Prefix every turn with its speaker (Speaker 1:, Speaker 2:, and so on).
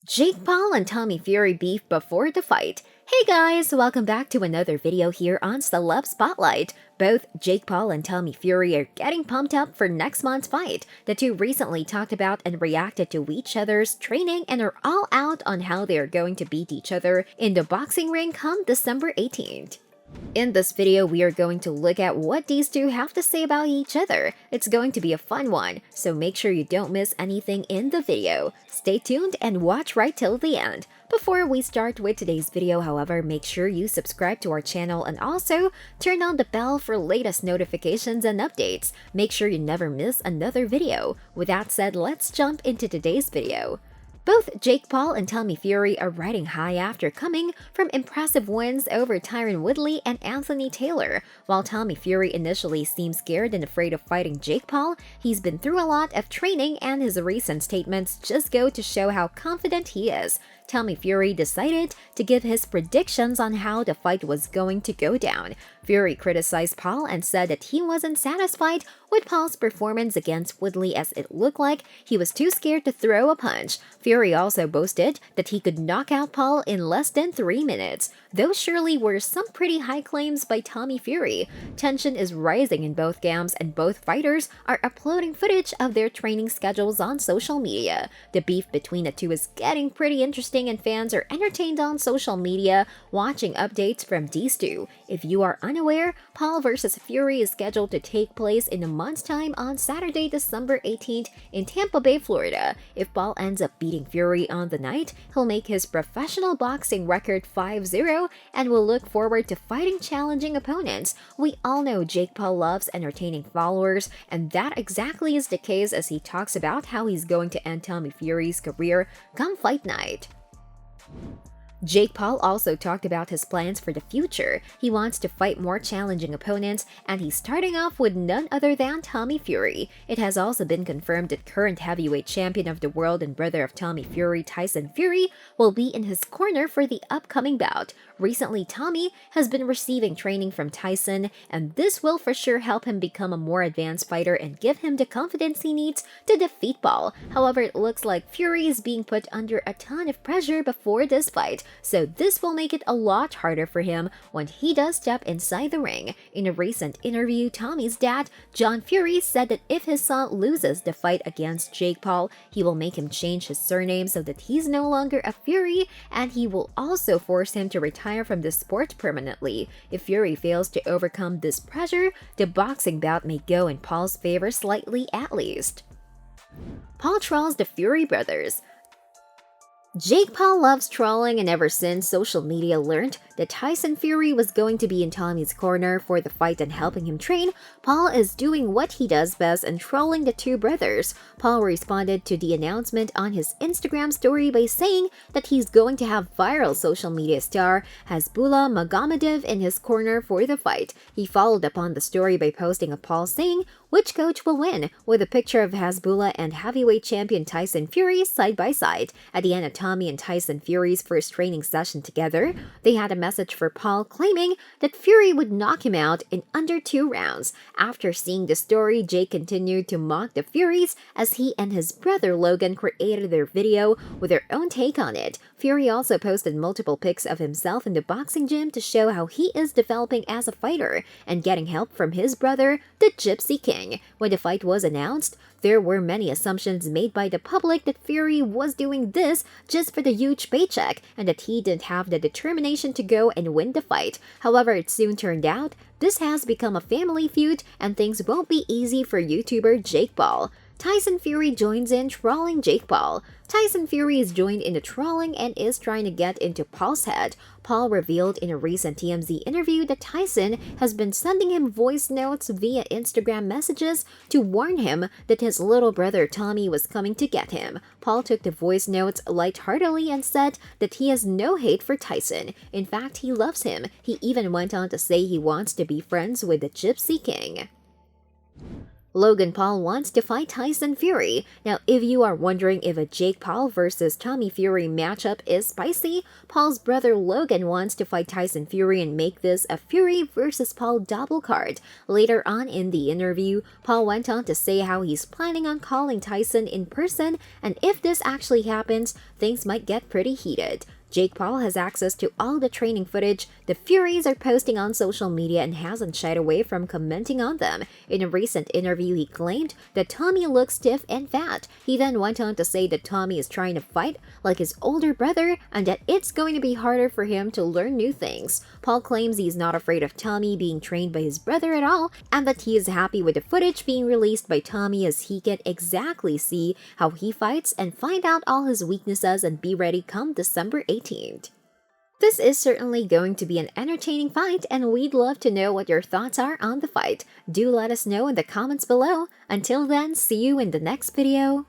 Speaker 1: Jake Paul and Tommy Fury beef before the fight. Hey guys, welcome back to another video here on Celeb Spotlight. Both Jake Paul and Tommy Fury are getting pumped up for next month's fight. The two recently talked about and reacted to each other's training and are all out on how they are going to beat each other in the boxing ring come December 18th. In this video, we are going to look at what these two have to say about each other. It's going to be a fun one, so make sure you don't miss anything in the video. Stay tuned and watch right till the end. Before we start with today's video, however, make sure you subscribe to our channel and also turn on the bell for latest notifications and updates. Make sure you never miss another video. With that said, let's jump into today's video. Both Jake Paul and Tommy Fury are riding high after coming from impressive wins over Tyron Woodley and Anthony Taylor. While Tommy Fury initially seemed scared and afraid of fighting Jake Paul, he's been through a lot of training and his recent statements just go to show how confident he is. Tommy Fury decided to give his predictions on how the fight was going to go down. Fury criticized Paul and said that he wasn't satisfied with Paul's performance against Woodley as it looked like he was too scared to throw a punch. Fury also boasted that he could knock out Paul in less than 3 minutes. Those surely were some pretty high claims by Tommy Fury. Tension is rising in both camps and both fighters are uploading footage of their training schedules on social media. The beef between the two is getting pretty interesting and fans are entertained on social media watching updates from these two. If you are unaware, Paul vs. Fury is scheduled to take place in a month's time on Saturday, December 18th in Tampa Bay, Florida. If Paul ends up beating Fury on the night, he'll make his professional boxing record 5-0 and will look forward to fighting challenging opponents. We all know Jake Paul loves entertaining followers, and that exactly is the case as he talks about how he's going to end Tommy Fury's career come fight night. Jake Paul also talked about his plans for the future. He wants to fight more challenging opponents, and he's starting off with none other than Tommy Fury. It has also been confirmed that current heavyweight champion of the world and brother of Tommy Fury, Tyson Fury, will be in his corner for the upcoming bout. Recently, Tommy has been receiving training from Tyson, and this will for sure help him become a more advanced fighter and give him the confidence he needs to defeat Paul. However, it looks like Fury is being put under a ton of pressure before this fight, so this will make it a lot harder for him when he does step inside the ring. In a recent interview, Tommy's dad, John Fury, said that if his son loses the fight against Jake Paul, he will make him change his surname so that he's no longer a Fury, and he will also force him to retire from the sport permanently. If Fury fails to overcome this pressure, the boxing bout may go in Paul's favor slightly at least. Paul trolls the Fury brothers. Jake Paul loves trolling, and ever since social media learned that Tyson Fury was going to be in Tommy's corner for the fight and helping him train, Paul is doing what he does best and trolling the two brothers. Paul responded to the announcement on his Instagram story by saying that he's going to have viral social media star Hasbullah Magomedov in his corner for the fight. He followed up on the story by posting a Paul saying, "Which coach will win?" with a picture of Hasbullah and heavyweight champion Tyson Fury side by side. At the end of Tommy and Tyson Fury's first training session together, they had a message for Paul claiming that Fury would knock him out in under 2 rounds. After seeing the story, Jake continued to mock the Furies as he and his brother Logan created their video with their own take on it. Fury also posted multiple pics of himself in the boxing gym to show how he is developing as a fighter and getting help from his brother, the Gypsy King. When the fight was announced, there were many assumptions made by the public that Fury was doing this just for the huge paycheck and that he didn't have the determination to go and win the fight. However, it soon turned out this has become a family feud and things won't be easy for YouTuber Jake Paul. Tyson Fury joins in trolling Jake Paul. Tyson Fury is joined in the trolling and is trying to get into Paul's head. Paul revealed in a recent TMZ interview that Tyson has been sending him voice notes via Instagram messages to warn him that his little brother Tommy was coming to get him. Paul took the voice notes lightheartedly and said that he has no hate for Tyson. In fact, he loves him. He even went on to say he wants to be friends with the Gypsy King. Logan Paul wants to fight Tyson Fury. Now, if you are wondering if a Jake Paul versus Tommy Fury matchup is spicy, Paul's brother Logan wants to fight Tyson Fury and make this a Fury versus Paul double card. Later on in the interview, Paul went on to say how he's planning on calling Tyson in person, and if this actually happens, things might get pretty heated. Jake Paul has access to all the training footage the Furies are posting on social media and hasn't shied away from commenting on them. In a recent interview, he claimed that Tommy looks stiff and fat. He then went on to say that Tommy is trying to fight like his older brother and that it's going to be harder for him to learn new things. Paul claims he's not afraid of Tommy being trained by his brother at all and that he is happy with the footage being released by Tommy as he can exactly see how he fights and find out all his weaknesses and be ready come December 18th. This is certainly going to be an entertaining fight, and we'd love to know what your thoughts are on the fight. Do let us know in the comments below. Until then, see you in the next video.